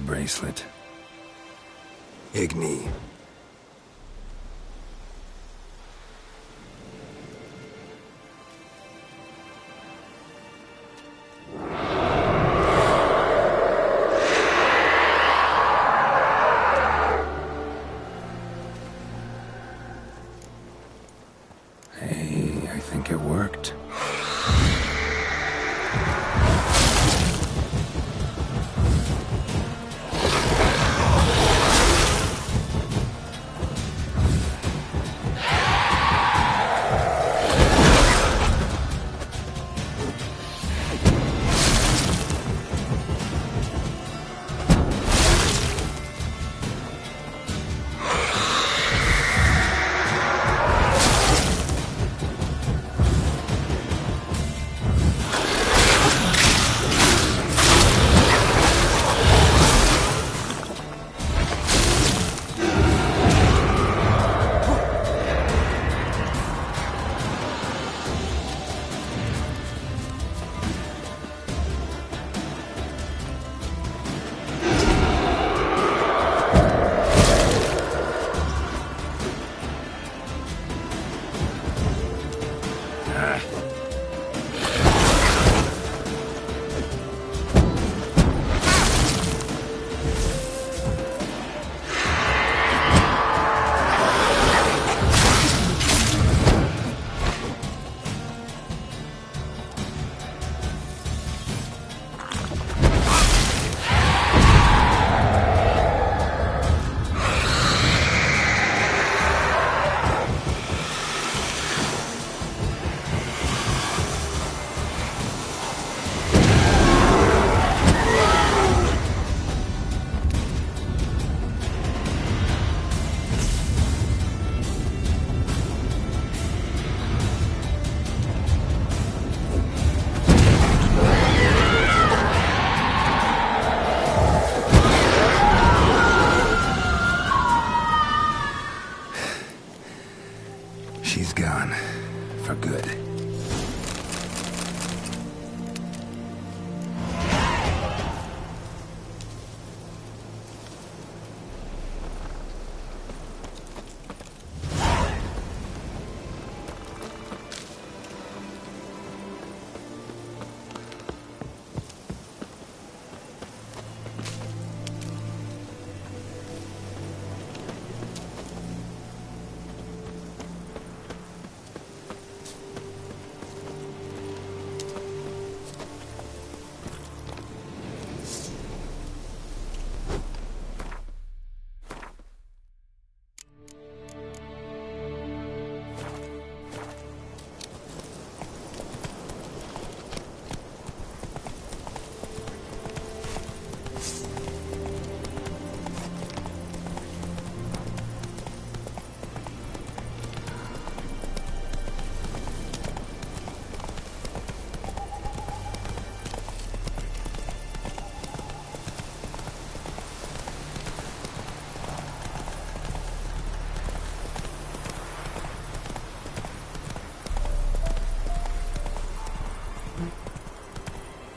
bracelet. Igni. Hey, I think it worked. She's gone. For good.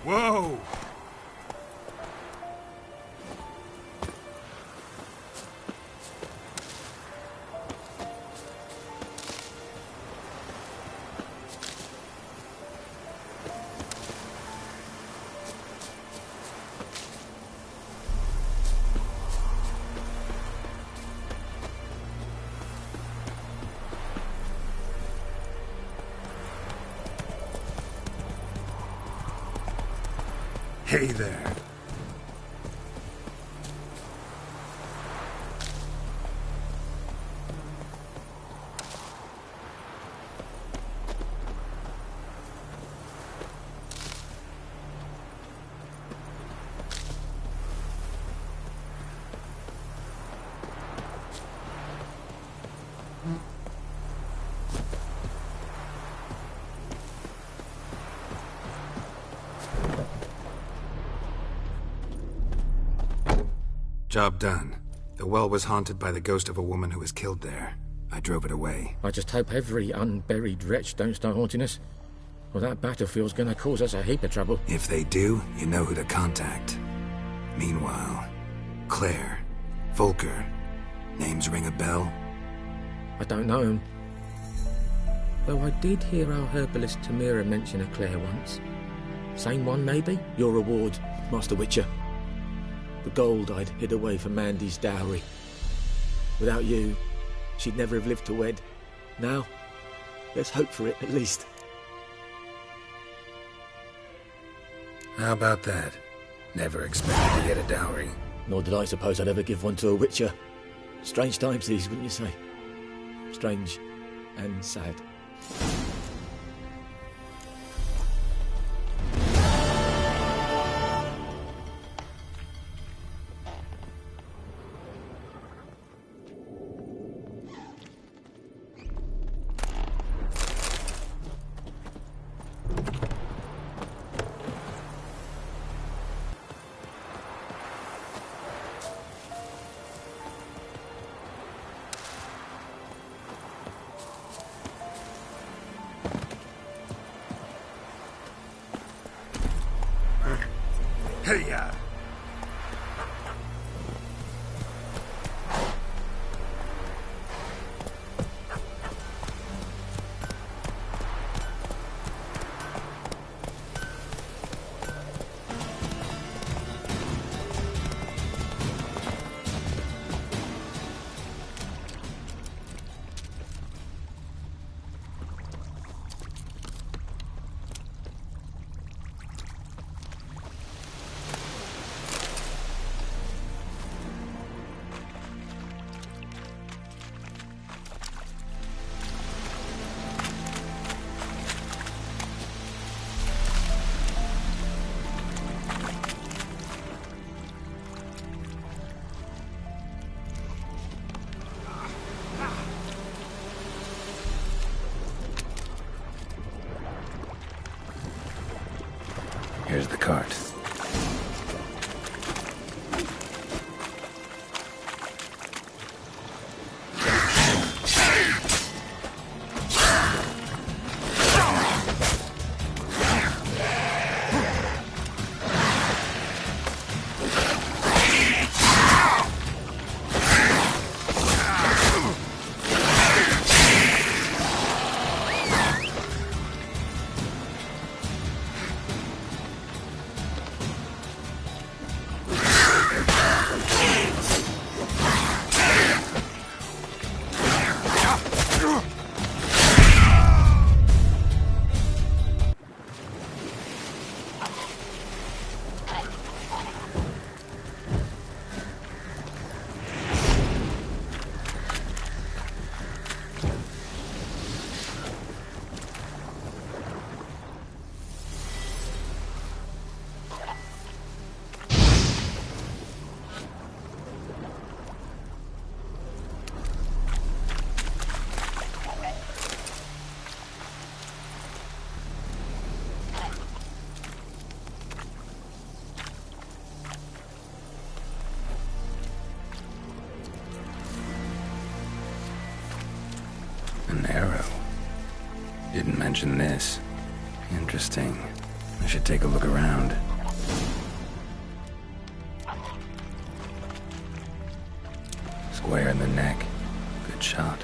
Whoa! Hey there. Job done. The well was haunted by the ghost of a woman who was killed there. I drove it away. I just hope every unburied wretch don't start haunting us. Well, that battlefield's gonna cause us a heap of trouble. If they do, you know who to contact. Meanwhile, Claire, Volker. Names ring a bell? I don't know him. Though I did hear our herbalist Tamira mention a Claire once. Same one, maybe? Your reward, Master Witcher. The gold I'd hid away for Mandy's dowry. Without you, she'd never have lived to wed. Now, let's hope for it, at least. How about that? Never expected to get a dowry. Nor did I suppose I'd ever give one to a Witcher. Strange times these, wouldn't you say? Strange and sad. Hey-ya! Here's the cart. An arrow. Didn't mention this. Interesting. I should take a look around. Square in the neck. Good shot.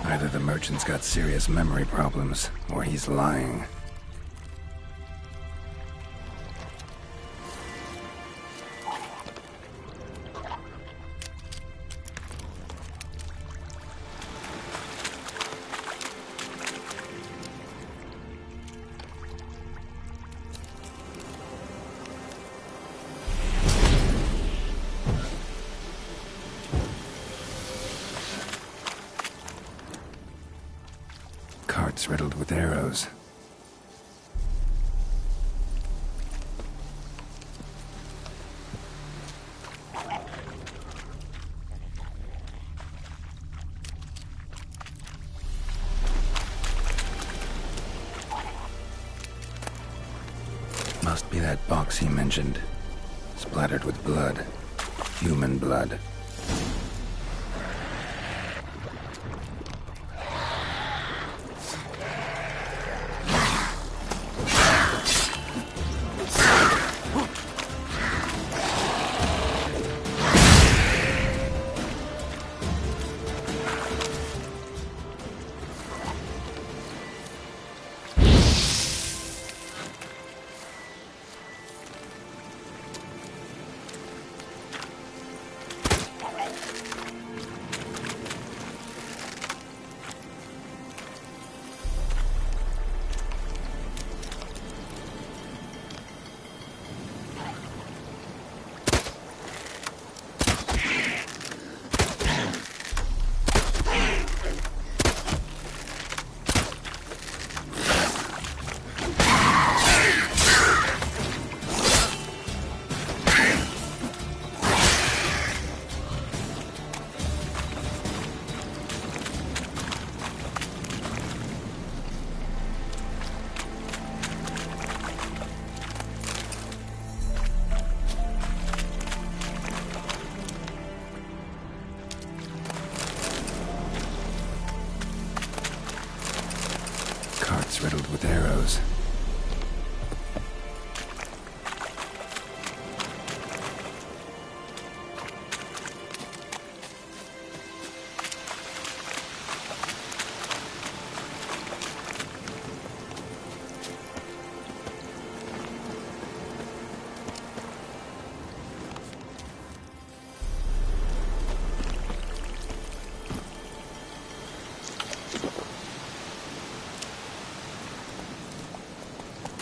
Either the merchant's got serious memory problems, or he's lying. Carts riddled with arrows. Must be that box he mentioned. Splattered with blood. Human blood. paths riddled with arrows.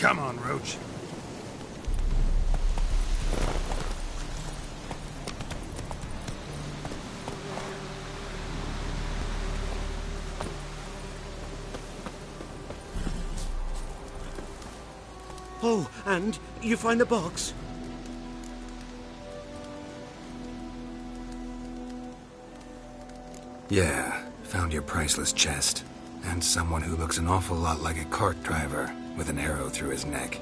Come on, Roach. Oh, and you find the box? Yeah, found your priceless chest. And someone who looks an awful lot like a cart driver, with an arrow through his neck.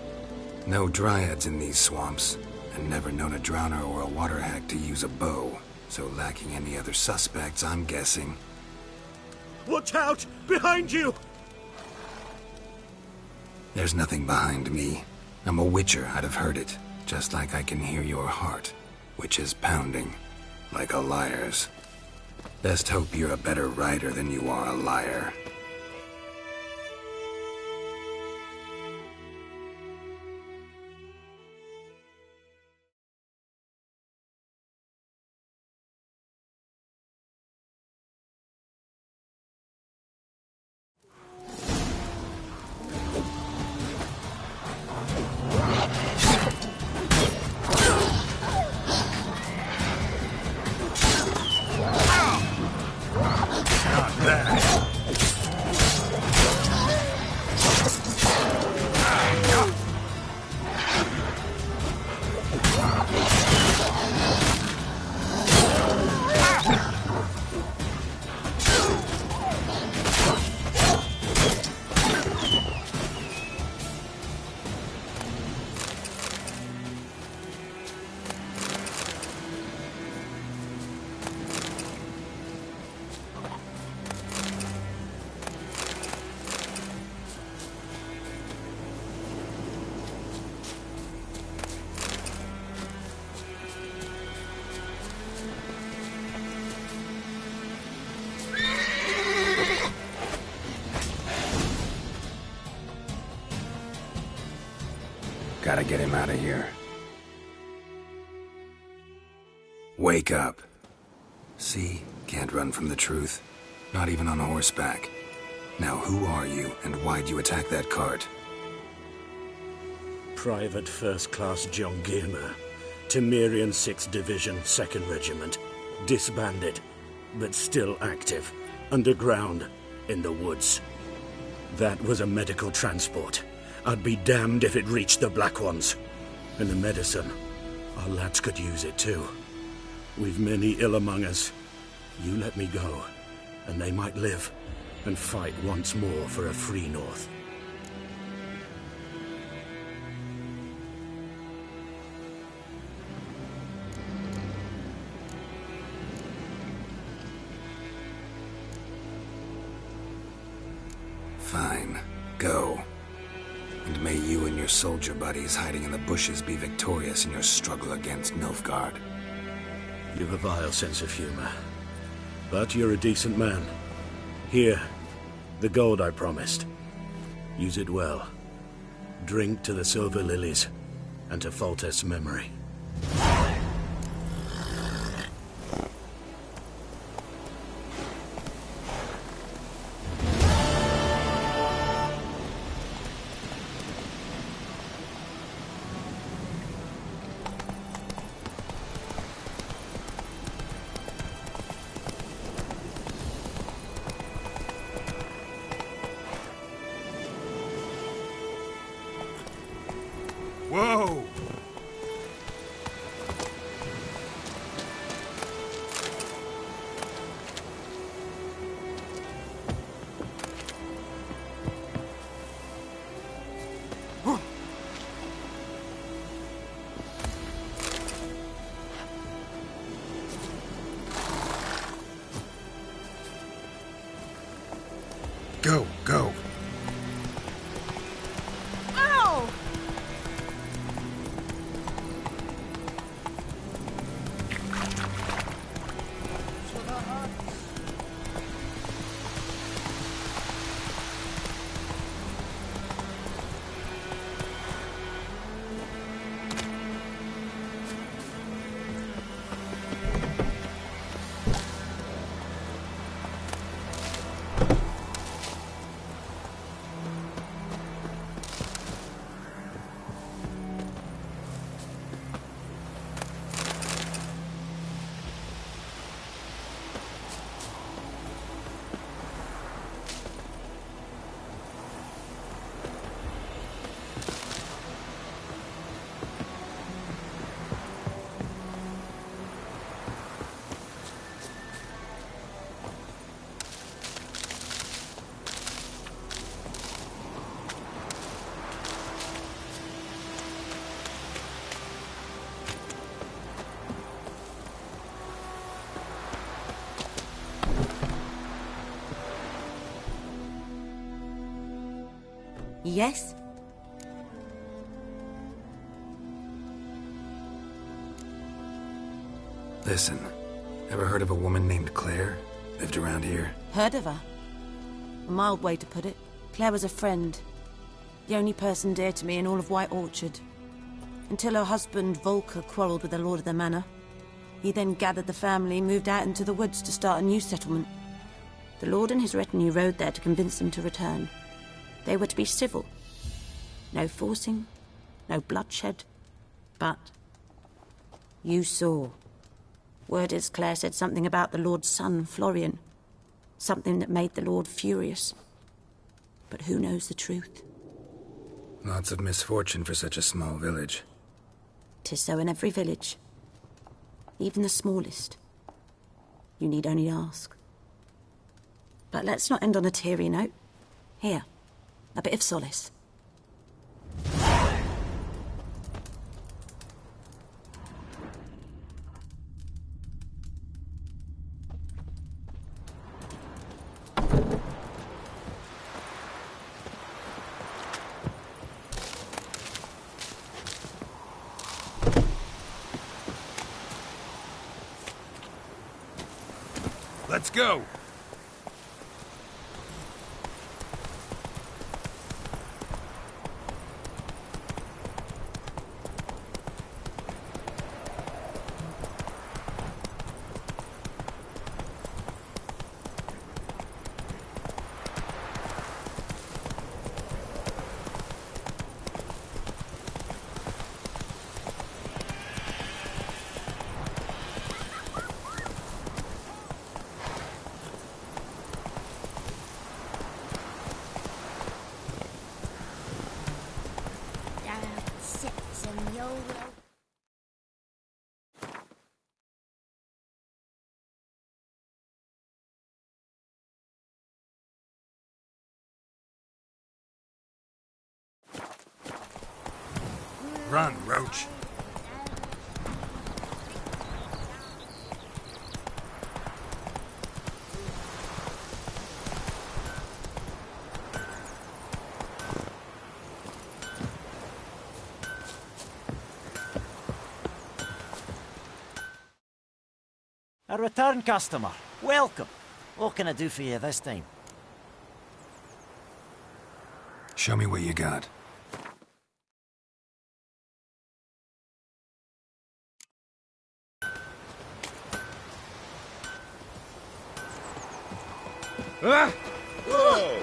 No dryads in these swamps, and never known a drowner or a water hack to use a bow, so lacking any other suspects, I'm guessing. Watch out! Behind you! There's nothing behind me. I'm a witcher, I'd have heard it, just like I can hear your heart, which is pounding, like a liar's. Best hope you're a better rider than you are a liar. Gotta get him out of here. Wake up. See? Can't run from the truth. Not even on horseback. Now who are you, and why'd you attack that cart? Private First Class John Gilmer, Temerian 6th Division, 2nd Regiment. Disbanded, but still active. Underground, in the woods. That was a medical transport. I'd be damned if it reached the Black Ones. And the medicine, our lads could use it too. We've many ill among us. You let me go, and they might live, and fight once more for a free North. Fine. Go. And may you and your soldier buddies hiding in the bushes be victorious in your struggle against Nilfgaard. You've a vile sense of humor. But you're a decent man. Here, the gold I promised. Use it well. Drink to the silver lilies, and to Foltest's memory. Whoa! Go, go. Yes? Listen, ever heard of a woman named Claire? Lived around here? Heard of her? A mild way to put it. Claire was a friend. The only person dear to me in all of White Orchard. Until her husband, Volker, quarrelled with the lord of the manor. He then gathered the family, moved out into the woods to start a new settlement. The lord and his retinue rode there to convince them to return. They were to be civil. No forcing, no bloodshed. But you saw. Word is Claire said something about the lord's son, Florian. Something that made the lord furious. But who knows the truth? Lots of misfortune for such a small village. 'Tis so in every village. Even the smallest. You need only ask. But let's not end on a teary note. Here, a bit of solace. Let's go! Run, Roach. A return customer. Welcome. What can I do for you this time? Show me what you got. Ah! Whoa!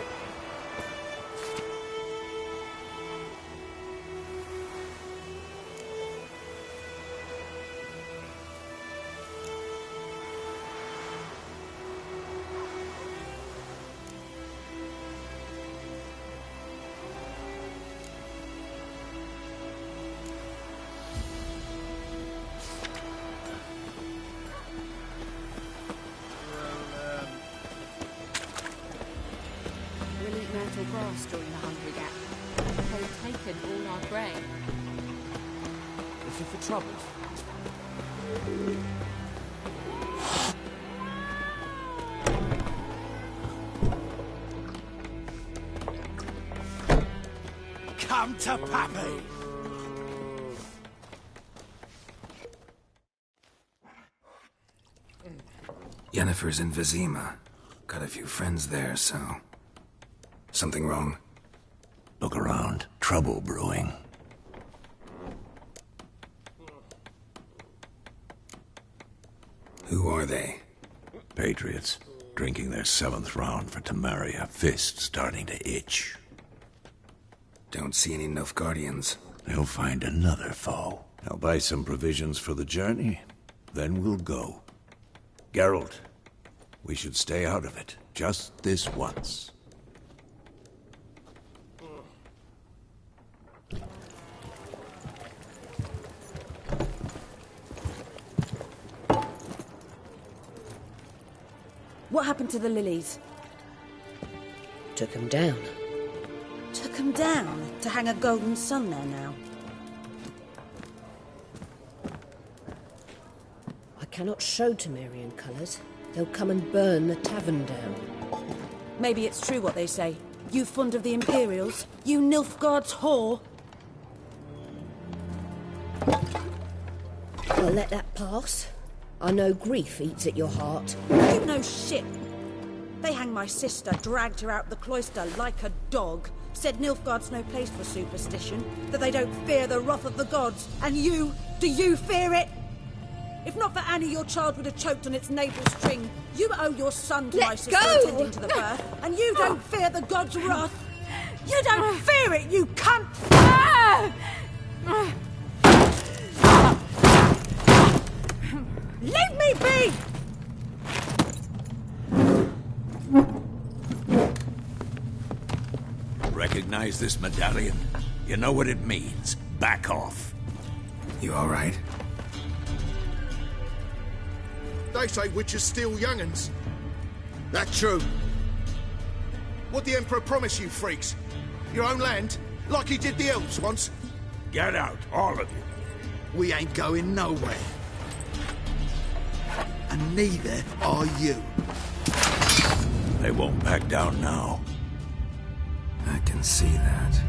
Grass during the Hungry Gap. They've taken all our grain. Looking for trouble? Come to Pappy! Yennefer's in Vizima. Got a few friends there, so... Something wrong? Look around. Trouble brewing. Who are they? Patriots. Drinking their 7th round for Temeria. Fist starting to itch. Don't see any Nilfgaardians. They'll find another foe. I'll buy some provisions for the journey. Then we'll go. Geralt, we should stay out of it. Just this once. What happened to the lilies? Took him down. Took him down to hang a golden sun there now. I cannot show Temerian colours. They'll come and burn the tavern down. Maybe it's true what they say. You fond of the Imperials? You Nilfgaard's whore? I'll let that pass. I know grief eats at your heart. You know shit. They hanged my sister, dragged her out the cloister like a dog, said Nilfgaard's no place for superstition, that they don't fear the wrath of the gods. And you, do you fear it? If not for Annie, your child would have choked on its navel string. You owe your son to my sister attending to the birth, and you don't fear the gods' wrath. You don't fear it, you cunt! Leave me be! Recognize this medallion? You know what it means. Back off. You all right? They say witches steal young'uns. That true? What the Emperor promise you, freaks? Your own land? Like he did the elves once? Get out, all of you. We ain't going nowhere. And neither are you. They won't back down now. I can see that.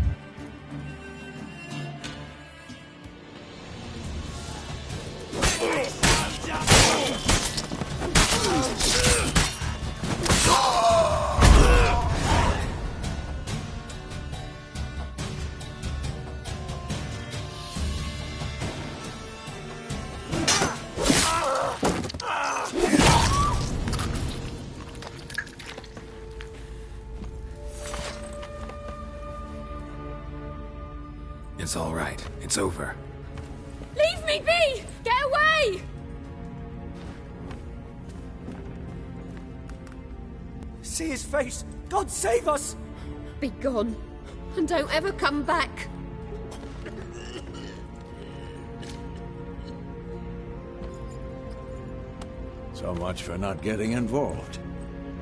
It's all right. It's over. Leave me be! Get away! See his face! God save us! Be gone, and don't ever come back. So much for not getting involved.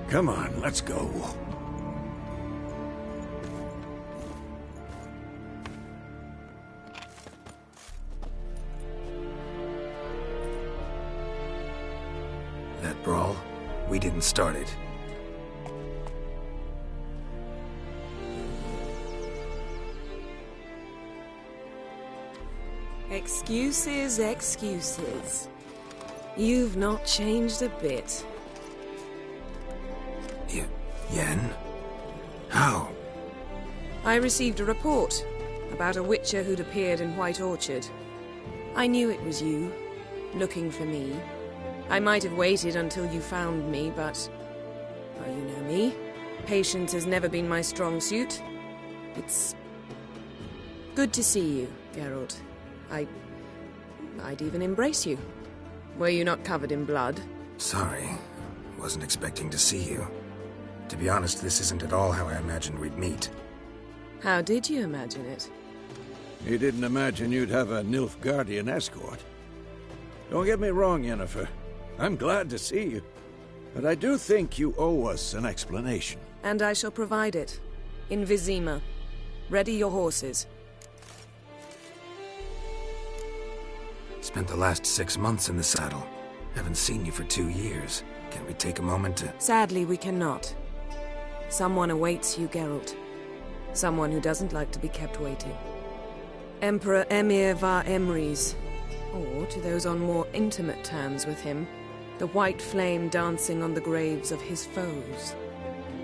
Come on, let's go. That brawl, we didn't start it. Excuses, excuses. You've not changed a bit. Yen? How? I received a report about a witcher who'd appeared in White Orchard. I knew it was you, looking for me. I might have waited until you found me, but... well, you know me. Patience has never been my strong suit. It's... good to see you, Geralt. I'd even embrace you. Were you not covered in blood? Sorry. Wasn't expecting to see you. To be honest, this isn't at all how I imagined we'd meet. How did you imagine it? You didn't imagine you'd have a Nilfgaardian escort. Don't get me wrong, Yennefer. I'm glad to see you. But I do think you owe us an explanation. And I shall provide it. In Vizima. Ready your horses. Spent the last 6 months in the saddle. Haven't seen you for 2 years. Can't we take a moment to... Sadly, we cannot. Someone awaits you, Geralt. Someone who doesn't like to be kept waiting. Emperor Emhyr var Emrys. Or, to those on more intimate terms with him, the white flame dancing on the graves of his foes.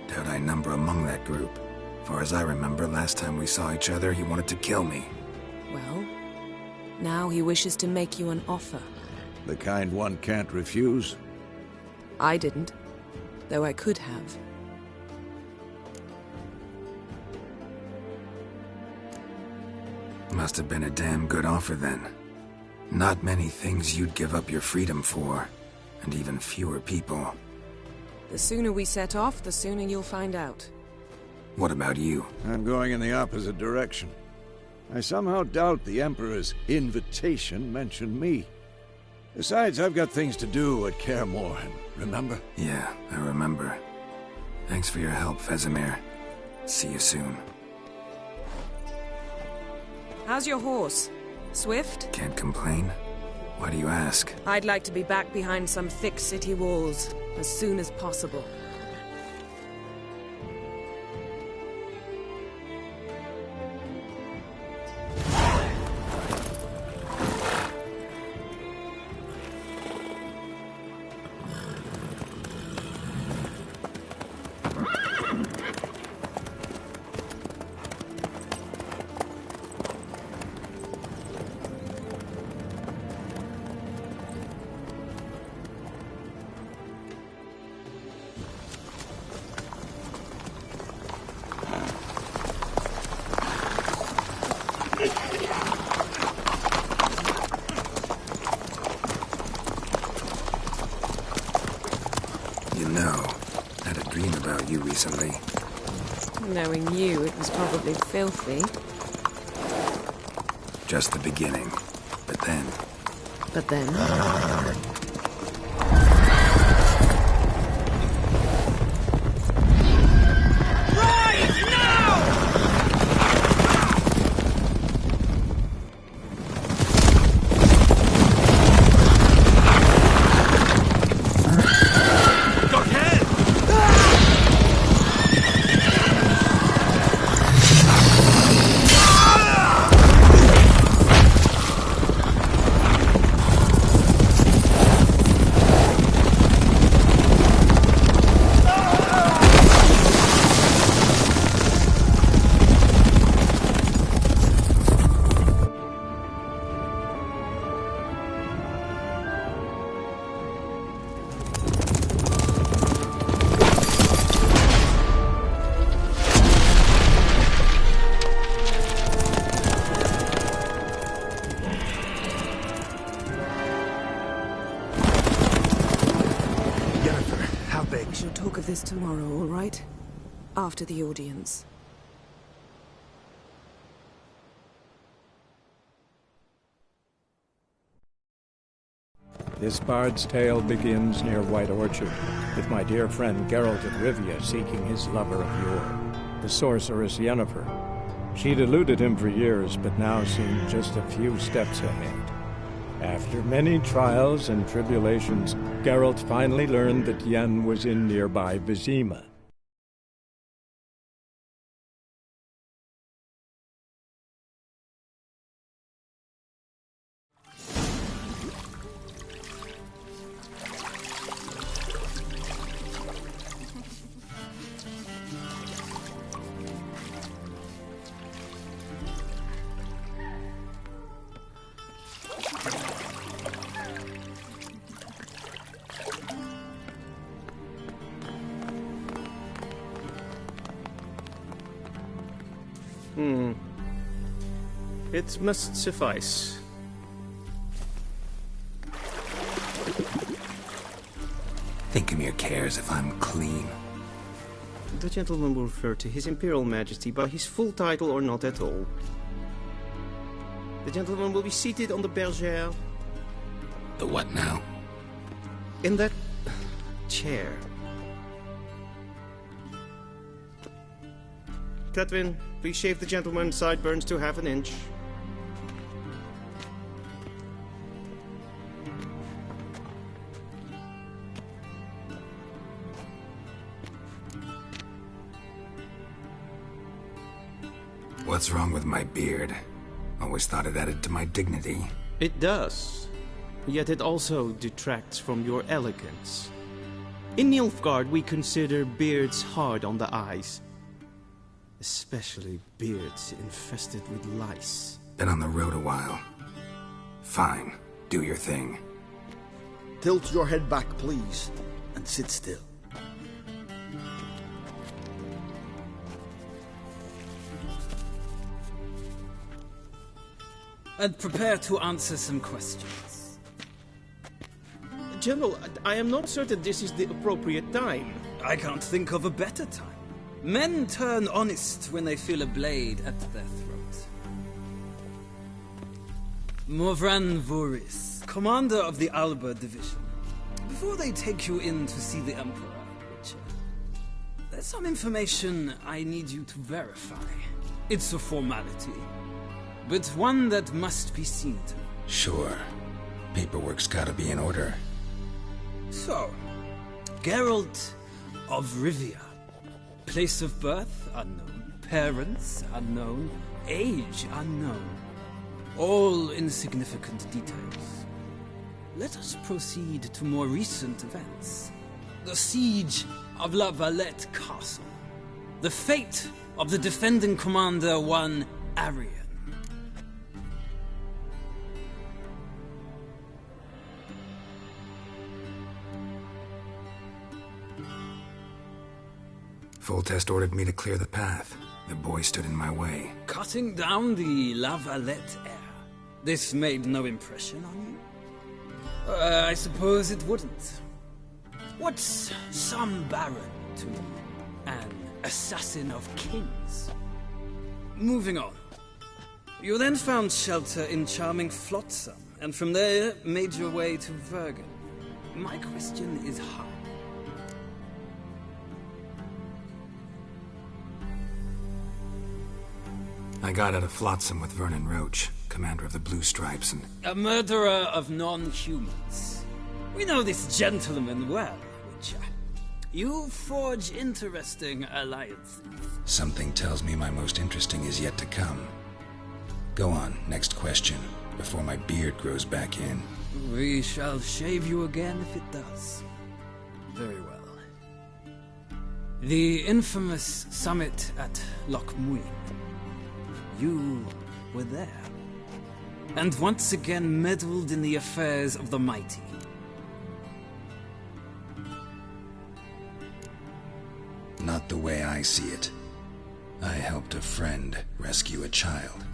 Doubt I number among that group. Far as I remember, last time we saw each other, he wanted to kill me. Well, now he wishes to make you an offer. The kind one can't refuse? I didn't, though I could have. Must have been a damn good offer then. Not many things you'd give up your freedom for, and even fewer people. The sooner we set off, the sooner you'll find out. What about you? I'm going in the opposite direction. I somehow doubt the Emperor's invitation mentioned me. Besides, I've got things to do at Kaer Morhen, remember? Yeah, I remember. Thanks for your help, Vesemir. See you soon. How's your horse? Swift? Can't complain. Why do you ask? I'd like to be back behind some thick city walls as soon as possible. You know, I had a dream about you recently. Knowing you, it was probably filthy. Just the beginning. But then... But then... We shall talk of this tomorrow, all right? After the audience. This bard's tale begins near White Orchard, with my dear friend Geralt of Rivia seeking his lover of yore, the sorceress Yennefer. She'd eluded him for years, but now seemed just a few steps ahead. After many trials and tribulations, Geralt finally learned that Yen was in nearby Vizima. It must suffice. Think Emhyr cares if I'm clean? The gentleman will refer to His Imperial Majesty by his full title or not at all. The gentleman will be seated on the bergère. The what now? In that chair. Catwin, please shave the gentleman's sideburns to ½ an inch. What's wrong with my beard? Always thought it added to my dignity. It does. Yet it also detracts from your elegance. In Nilfgaard, we consider beards hard on the eyes. Especially beards infested with lice. Been on the road a while. Fine. Do your thing. Tilt your head back, please, and sit still. And prepare to answer some questions. General, I am not certain this is the appropriate time. I can't think of a better time. Men turn honest when they feel a blade at their throat. Morvran Voris, commander of the Alba Division. Before they take you in to see the Emperor, Witcher, there's some information I need you to verify. It's a formality, but one that must be seen to. Sure. Paperwork's gotta be in order. So, Geralt of Rivia. Place of birth unknown, parents unknown, age unknown. All insignificant details. Let us proceed to more recent events. The siege of La Valette Castle. The fate of the defending commander, one Arian. Full test ordered me to clear the path. The boy stood in my way. Cutting down the La Valette heir. This made no impression on you? I suppose it wouldn't. What's some baron to an assassin of kings? Moving on. You then found shelter in charming Flotsam, and from there made your way to Vergen. My question is how? I got out of Flotsam with Vernon Roach, commander of the Blue Stripes, and... A murderer of non-humans. We know this gentleman well, Witcher. You forge interesting alliances. Something tells me my most interesting is yet to come. Go on, next question, before my beard grows back in. We shall shave you again if it does. Very well. The infamous summit at Loch Muin. You were there. And once again meddled in the affairs of the mighty. Not the way I see it. I helped a friend rescue a child.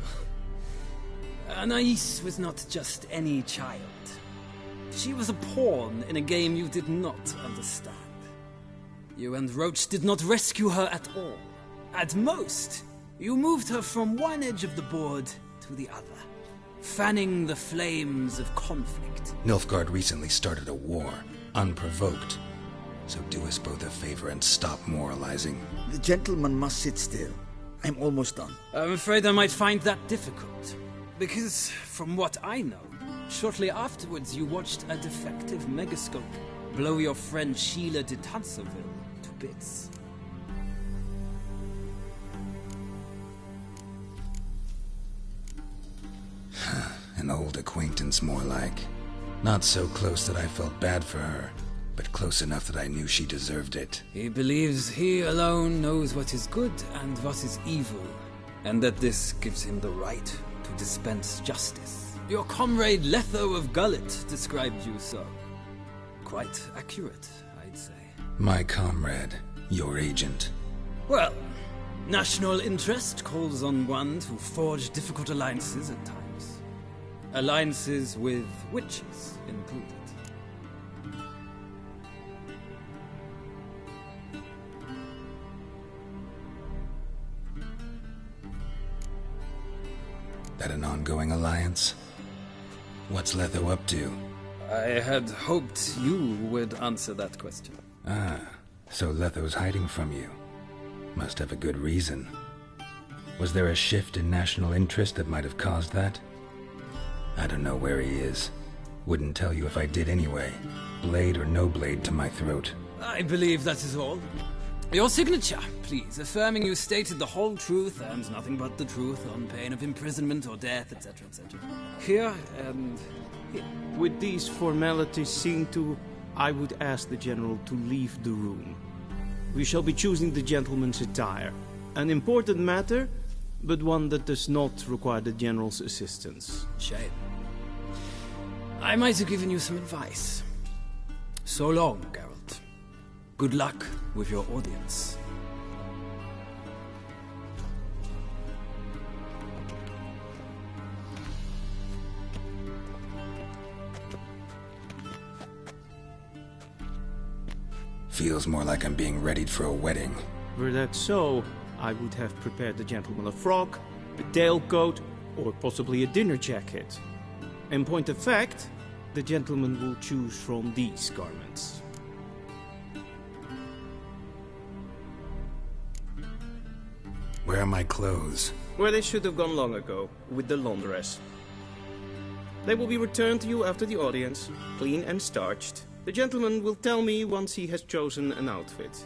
Anais was not just any child. She was a pawn in a game you did not understand. You and Roach did not rescue her at all. At most, you moved her from one edge of the board to the other, fanning the flames of conflict. Nilfgaard recently started a war, unprovoked. So do us both a favor and stop moralizing. The gentleman must sit still. I'm almost done. I'm afraid I might find that difficult. Because, from what I know, shortly afterwards you watched a defective megascope blow your friend Sheila de Tanserville to bits. An old acquaintance, more like. Not so close that I felt bad for her, but close enough that I knew she deserved it. He believes he alone knows what is good and what is evil, and that this gives him the right to dispense justice. Your comrade Letho of Gullet described you so. Quite accurate, I'd say. My comrade, your agent. Well, national interest calls on one to forge difficult alliances at times. Alliances with witches included. That an ongoing alliance? What's Letho up to? I had hoped you would answer that question. Ah, so Letho's hiding from you. Must have a good reason. Was there a shift in national interest that might have caused that? I don't know where he is. Wouldn't tell you if I did anyway. Blade or no blade to my throat. I believe that is all. Your signature, please, affirming you stated the whole truth and nothing but the truth on pain of imprisonment or death, etc., etc. Here and here. With these formalities seen to, I would ask the General to leave the room. We shall be choosing the gentleman's attire. An important matter, but one that does not require the General's assistance. Shame. I might have given you some advice. So long, Geralt. Good luck with your audience. Feels more like I'm being readied for a wedding. Were that so, I would have prepared the gentleman a frock, a tailcoat, or possibly a dinner jacket. In point of fact, the gentleman will choose from these garments. Where are my clothes? Where they should have gone long ago, with the laundress. They will be returned to you after the audience, clean and starched. The gentleman will tell me once he has chosen an outfit.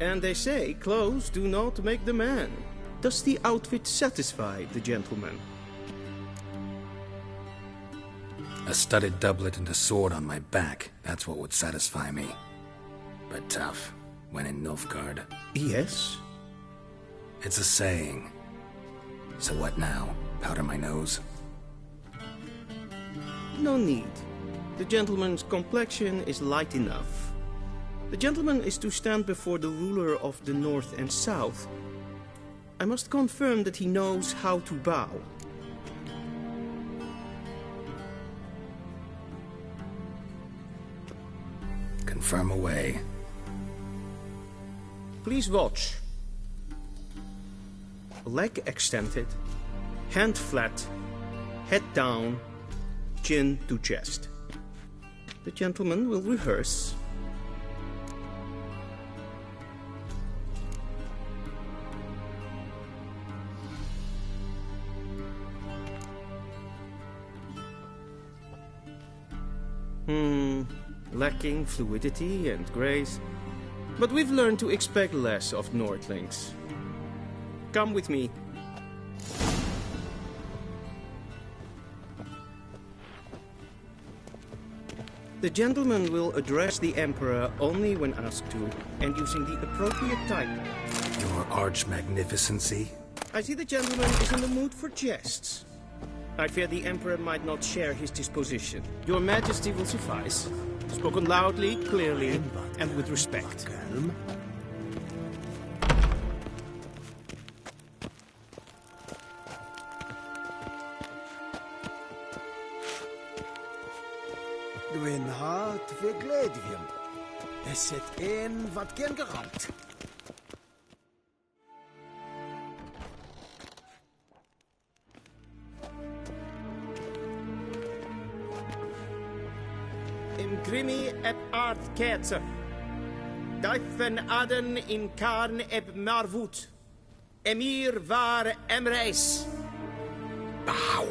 And they say clothes do not make the man. Does the outfit satisfy the gentleman? A studded doublet and a sword on my back, that's what would satisfy me. But tough, when in Nilfgaard. Yes? It's a saying. So what now? Powder my nose? No need. The gentleman's complexion is light enough. The gentleman is to stand before the ruler of the North and South. I must confirm that he knows how to bow. Confirm away. Please watch. Leg extended, hand flat, head down, chin to chest. The gentleman will rehearse. Lacking fluidity and grace. But we've learned to expect less of Nordlings. Come with me. The gentleman will address the Emperor only when asked to, and using the appropriate type. Your arch-magnificency? I see the gentleman is in the mood for jests. I fear the Emperor might not share his disposition. Your Majesty will suffice. Spoken loudly, clearly, and with respect. Dwi'n hart fi gledfion. Es het een wat gen gerand. Imgrimi eb art ketzer. Duifen aden in karn eb marvoet. Emhyr var emreis. Bow.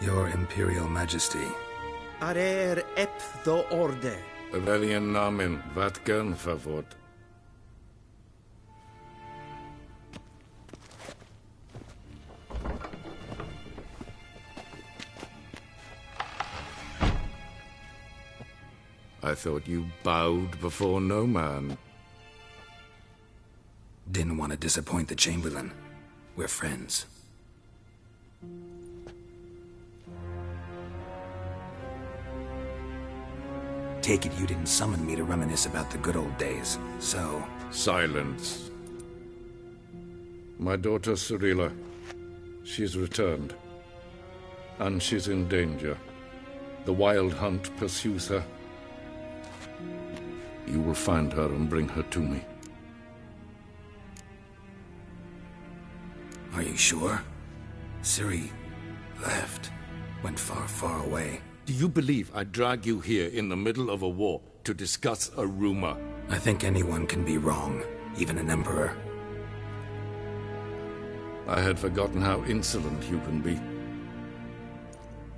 Your Imperial Majesty. Arer ep the orde. Welchen Namen, wat gern verwort? I thought you bowed before no man. Didn't want to disappoint the Chamberlain. We're friends. Take it you didn't summon me to reminisce about the good old days, so... Silence. My daughter Cirilla, she's returned. And she's in danger. The Wild Hunt pursues her. You will find her and bring her to me. Are you sure? Ciri left. Went far, far away. Do you believe I'd drag you here in the middle of a war to discuss a rumor? I think anyone can be wrong, even an emperor. I had forgotten how insolent you can be.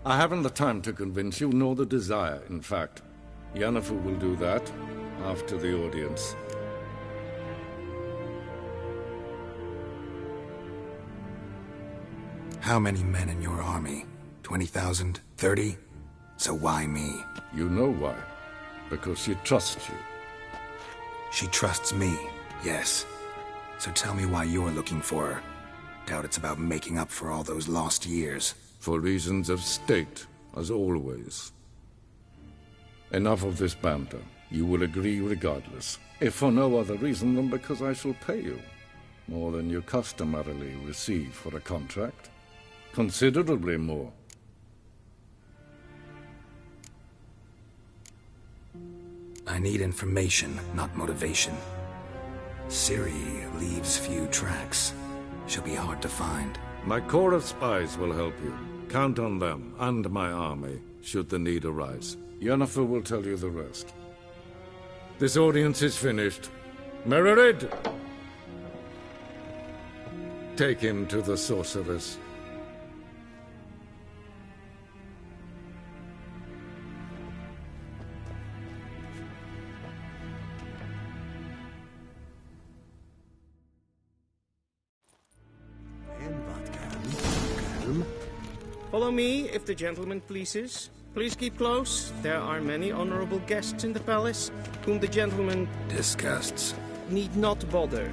I haven't the time to convince you, nor the desire, in fact. Yennefer will do that after the audience. How many men in your army? 20,000? 30? So why me? You know why. Because she trusts you. She trusts me, yes. So tell me why you're looking for her. Doubt it's about making up for all those lost years. For reasons of state, as always. Enough of this banter. You will agree regardless. If for no other reason than because I shall pay you. More than you customarily receive for a contract. Considerably more. I need information, not motivation. Ciri leaves few tracks. She'll be hard to find. My corps of spies will help you. Count on them, and my army, should the need arise. Yennefer will tell you the rest. This audience is finished. Mererid! Take him to the sorceress. Follow me, if the gentleman pleases. Please keep close. There are many honorable guests in the palace, whom the gentleman Disgusts. need not bother.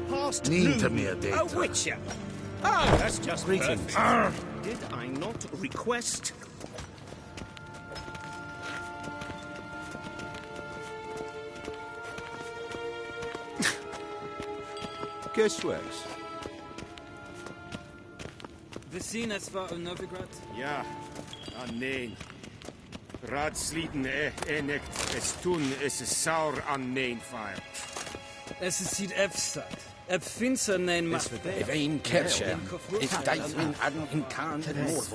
Past Need to noon, me a data. a witcher. Ah, that's just Greetings. perfect. Did I not request? Guessworks. We zien het waar in Novigrad. Ja, nee. Raadsliden enikt es tun es saur an nein fire. Es is hier Epstad. Ep finster nein macht. Evein Kerscher. Is Dijswin aan in kaan het moord.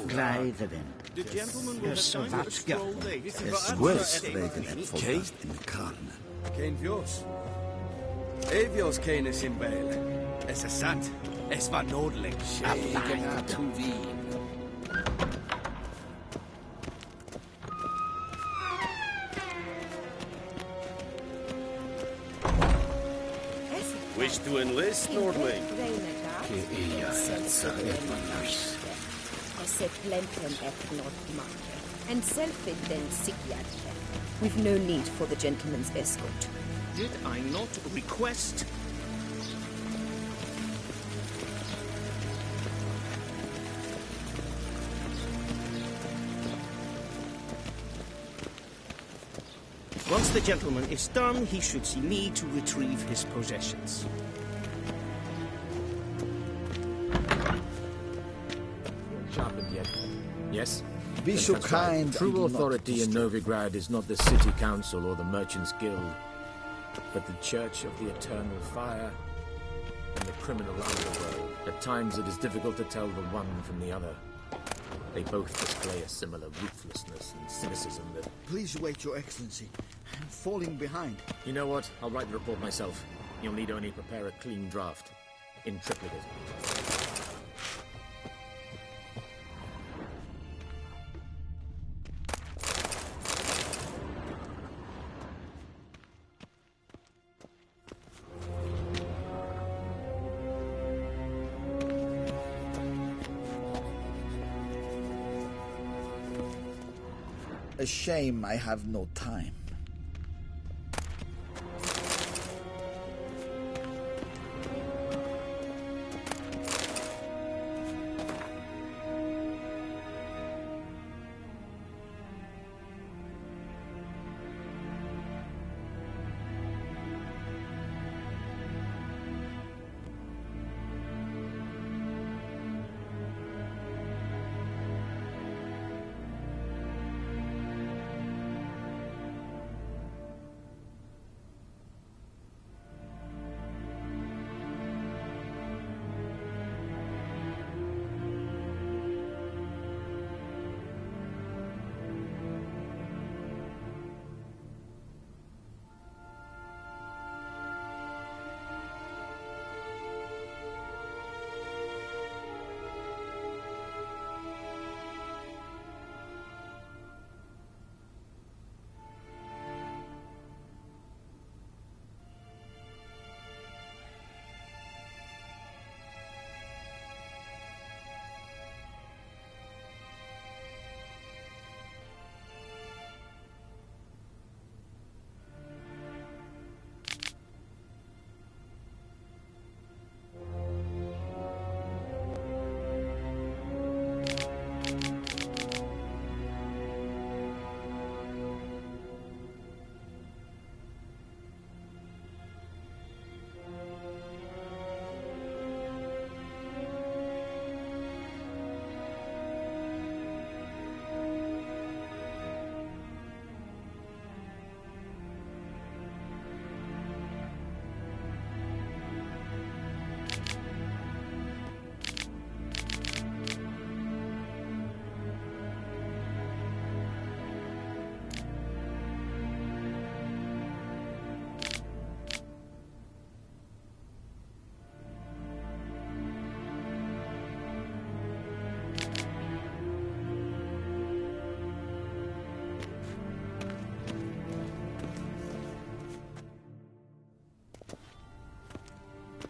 The gentleman will have time to scroll late. Es was wegen het volkast in de karne. Geen Vios. Evios kenes in Bale. Es is sant. Es war nodelijk. Schägener zu Wien. Wish to enlist, Nordling? And self-evident psychiatry. We've no need for the gentleman's escort. Did I not request? Once the gentleman is done, he should see me to retrieve his possessions. Sharpened yet? Yes? Be so That's kind. right. True authority in Novigrad is not the city council or the merchants' guild, but the Church of the Eternal Fire and the criminal underworld. At times it is difficult to tell the one from the other. They both display a similar ruthlessness and cynicism that... Please wait, Your Excellency. I'm falling behind. You know what? I'll write the report myself. You'll need only prepare a clean draft. In triplicate. A shame I have no time.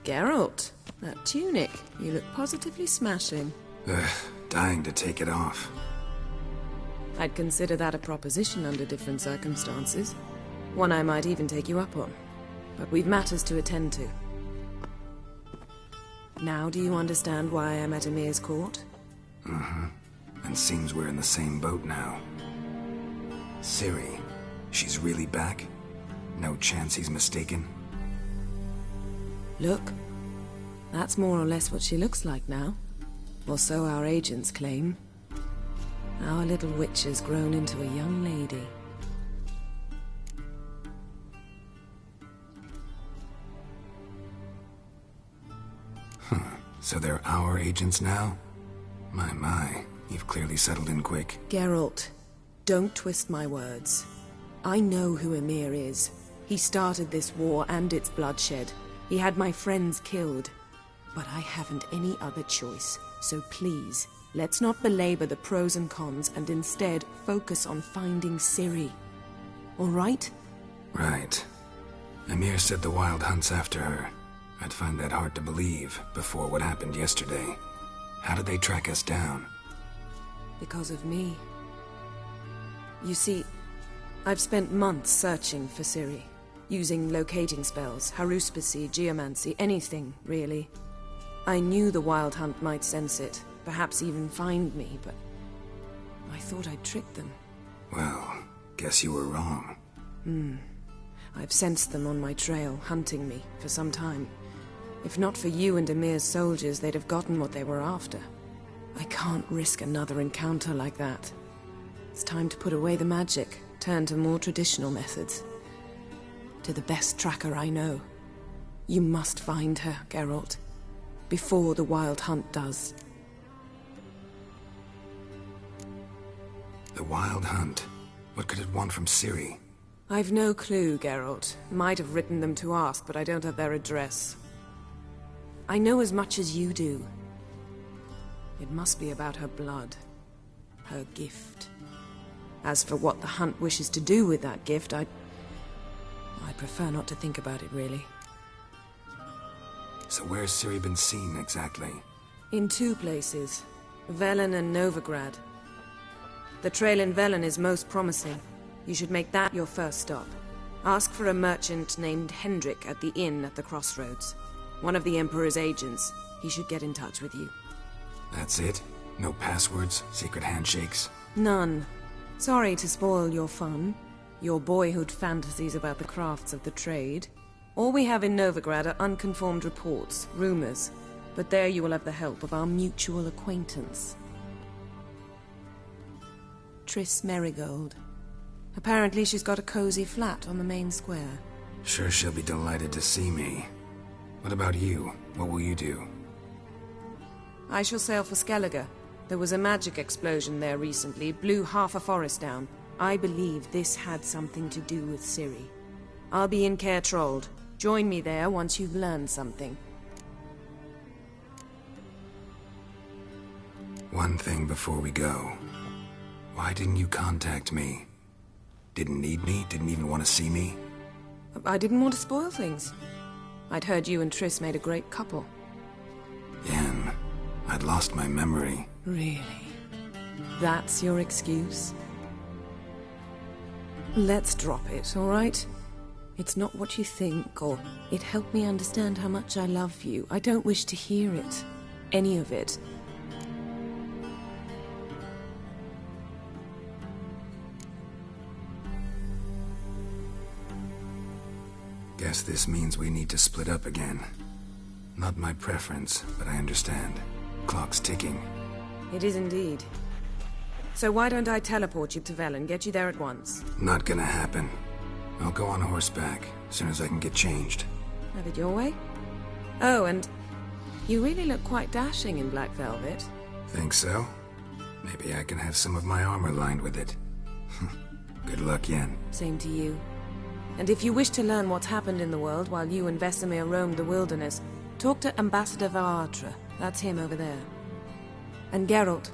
Geralt, that tunic. You look positively smashing. Ugh, dying to take it off. I'd consider that a proposition under different circumstances. One I might even take you up on. But we've matters to attend to. Now do you understand why I'm at Emhyr's court? Mm-hmm. And seems we're in the same boat now. Ciri, she's really back? No chance he's mistaken? Look, that's more or less what she looks like now. Or so our agents claim. Our little witch has grown into a young lady. So they're our agents now? My, you've clearly settled in quick. Geralt, don't twist my words. I know who Emhyr is. He started this war and its bloodshed. He had my friends killed. But I haven't any other choice. So please, let's not belabor the pros and cons and instead focus on finding Ciri. All right? Right. Emhyr said the Wild Hunt's after her. I'd find that hard to believe before what happened yesterday. How did they track us down? Because of me. You see, I've spent months searching for Ciri, using locating spells, haruspicy, geomancy, anything, really. I knew the Wild Hunt might sense it, perhaps even find me, but I thought I'd tricked them. Well, guess you were wrong. I've sensed them on my trail, hunting me, for some time. If not for you and Emhyr's soldiers, they'd have gotten what they were after. I can't risk another encounter like that. It's time to put away the magic, turn to more traditional methods. To the best tracker I know. You must find her, Geralt. Before the Wild Hunt does. The Wild Hunt? What could it want from Ciri? I've no clue, Geralt. Might have written them to ask, but I don't have their address. I know as much as you do. It must be about her blood. Her gift. As for what the Hunt wishes to do with that gift, I prefer not to think about it, really. So where's Ciri been seen, exactly? In two places. Velen and Novigrad. The trail in Velen is most promising. You should make that your first stop. Ask for a merchant named Hendrik at the inn at the crossroads. One of the Emperor's agents. He should get in touch with you. That's it? No passwords? Secret handshakes? None. Sorry to spoil your fun. Your boyhood fantasies about the crafts of the trade. All we have in Novigrad are unconfirmed reports, rumors. But there you will have the help of our mutual acquaintance. Triss Merigold. Apparently she's got a cozy flat on the main square. Sure she'll be delighted to see me. What about you? What will you do? I shall sail for Skellige. There was a magic explosion there recently, blew half a forest down. I believe this had something to do with Ciri. I'll be in Caer Trold. Join me there once you've learned something. One thing before we go. Why didn't you contact me? Didn't need me? Didn't even want to see me? I didn't want to spoil things. I'd heard you and Triss made a great couple. Yen, I'd lost my memory. Really? That's your excuse? Let's drop it, all right? It's not what you think, or it helped me understand how much I love you. I don't wish to hear it. Any of it. Guess this means we need to split up again. Not my preference, but I understand. Clock's ticking. It is indeed. So why don't I teleport you to Velen, get you there at once? Not gonna happen. I'll go on horseback, as soon as I can get changed. Have it your way? Oh, and you really look quite dashing in black velvet. Think so? Maybe I can have some of my armor lined with it. Good luck, Yen. Same to you. And if you wish to learn what's happened in the world while you and Vesemir roamed the wilderness, talk to Ambassador Attre. That's him over there. And Geralt,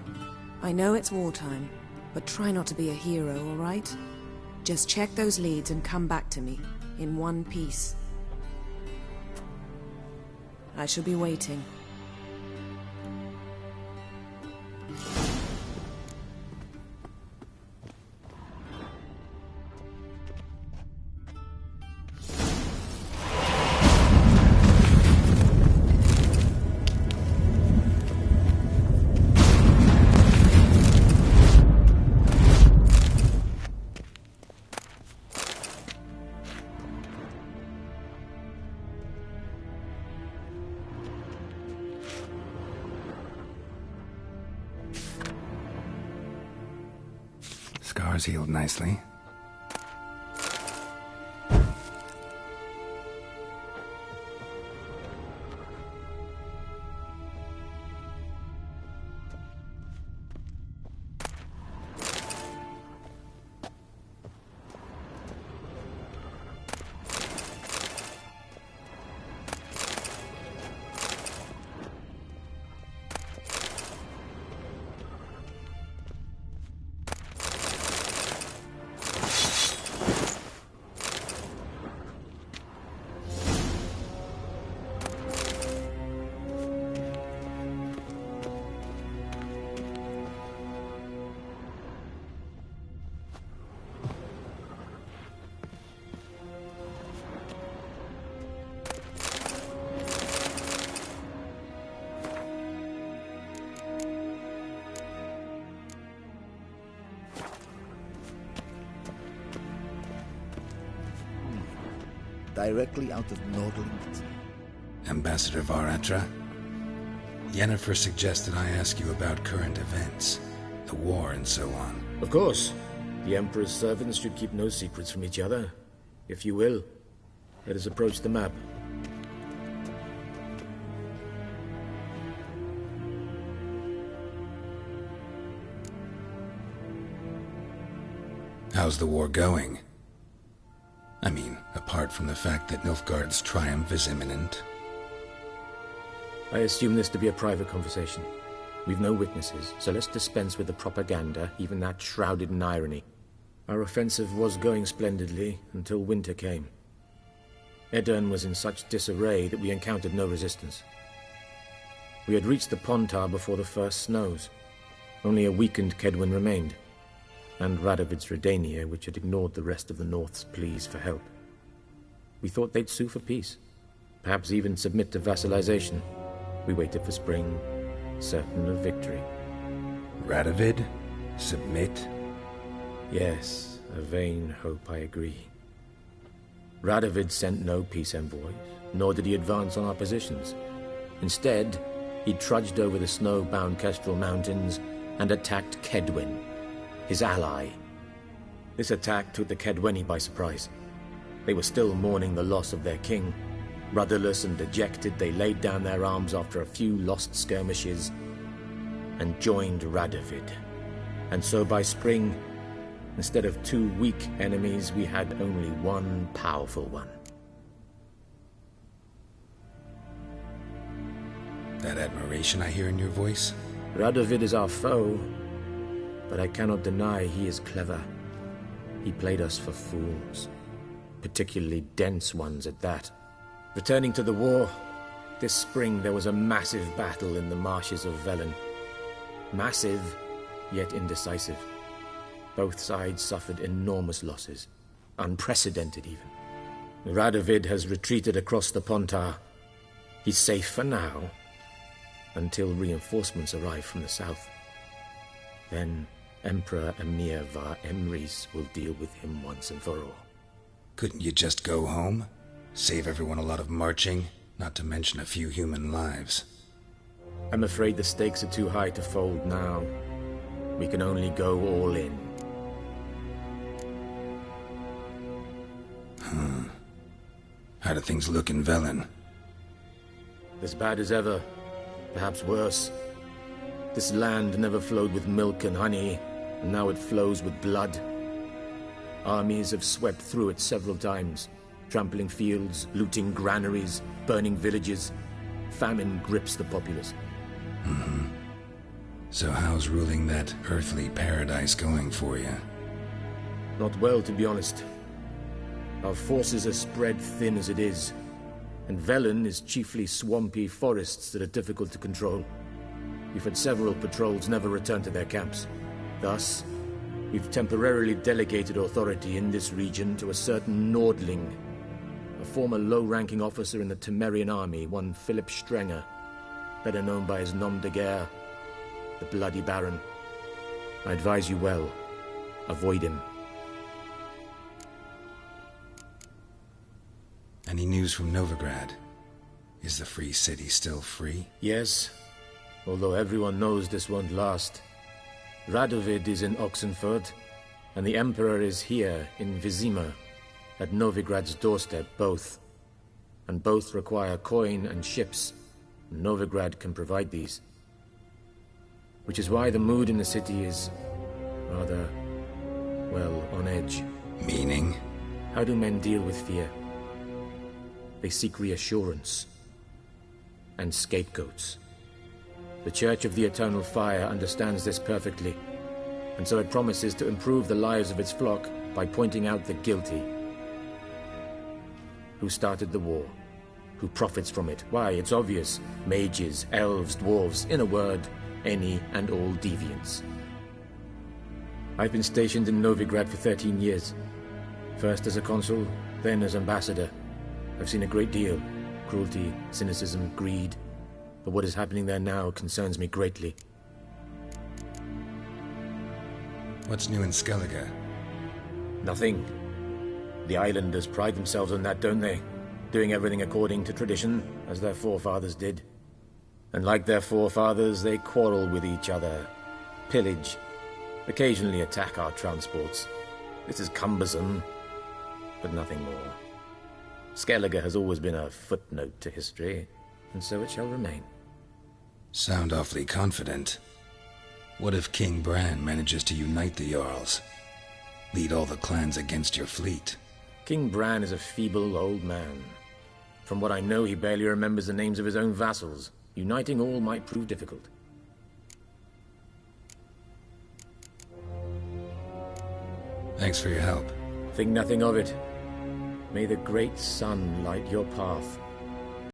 I know it's wartime, but try not to be a hero, all right? Just check those leads and come back to me, in one piece. I shall be waiting. Scars healed nicely. Directly out of Nordland. Ambassador Attre, Yennefer suggested I ask you about current events, the war and so on. Of course. The Emperor's servants should keep no secrets from each other. If you will, let us approach the map. How's the war going? I mean, apart from the fact that Nilfgaard's triumph is imminent. I assume this to be a private conversation. We've no witnesses, so let's dispense with the propaganda, even that shrouded in irony. Our offensive was going splendidly until winter came. Edirn was in such disarray that we encountered no resistance. We had reached the Pontar before the first snows. Only a weakened Kedwen remained, and Radovid's Redania, which had ignored the rest of the North's pleas for help. We thought they'd sue for peace, perhaps even submit to vassalization. We waited for spring, certain of victory. Radovid? Submit? Yes, a vain hope, I agree. Radovid sent no peace envoys, nor did he advance on our positions. Instead, he trudged over the snow-bound Kestrel Mountains and attacked Kedwen, his ally. This attack took the Kedweni by surprise. They were still mourning the loss of their king. Rudderless and dejected, they laid down their arms after a few lost skirmishes and joined Radovid. And so by spring, instead of 2 weak enemies, we had only one powerful one. That admiration I hear in your voice? Radovid is our foe, but I cannot deny he is clever. He played us for fools, particularly dense ones at that. Returning to the war, this spring there was a massive battle in the marshes of Velen. Massive, yet indecisive. Both sides suffered enormous losses, unprecedented even. Radovid has retreated across the Pontar. He's safe for now, until reinforcements arrive from the south. Then Emperor Emhyr var Emrys will deal with him once and for all. Couldn't you just go home? Save everyone a lot of marching, not to mention a few human lives. I'm afraid the stakes are too high to fold now. We can only go all in. How do things look in Velen? As bad as ever, perhaps worse. This land never flowed with milk and honey, and now it flows with blood. Armies have swept through it several times, trampling fields, looting granaries, burning villages. Famine grips the populace. So how's ruling that earthly paradise going for you? Not well, to be honest. Our forces are spread thin as it is, And Velen is chiefly swampy forests that are difficult to control. We've had several patrols never return to their camps. Thus, we've temporarily delegated authority in this region to a certain Nordling, a former low-ranking officer in the Temerian army, one Philip Strenger, better known by his nom de guerre, the Bloody Baron. I advise you well. Avoid him. Any news from Novigrad? Is the free city still free? Yes, although everyone knows this won't last. Radovid is in Oxenford, and the Emperor is here in Vizima, at Novigrad's doorstep, both. And both require coin and ships. Novigrad can provide these. Which is why the mood in the city is rather, well, on edge. Meaning? How do men deal with fear? They seek reassurance and scapegoats. The Church of the Eternal Fire understands this perfectly, and so it promises to improve the lives of its flock by pointing out the guilty. Who started the war? Who profits from it? Why, it's obvious. Mages, elves, dwarves, in a word, any and all deviants. I've been stationed in Novigrad for 13 years. First as a consul, then as ambassador. I've seen a great deal. Cruelty, cynicism, greed. But what is happening there now concerns me greatly. What's new in Skellige? Nothing. The islanders pride themselves on that, don't they? Doing everything according to tradition, as their forefathers did. And like their forefathers, they quarrel with each other, pillage, occasionally attack our transports. This is cumbersome, but nothing more. Skellige has always been a footnote to history, and so it shall remain. Sound awfully confident. What if King Bran manages to unite the Jarls? Lead all the clans against your fleet? King Bran is a feeble old man. From what I know, he barely remembers the names of his own vassals. Uniting all might prove difficult. Thanks for your help. Think nothing of it. May the great sun light your path.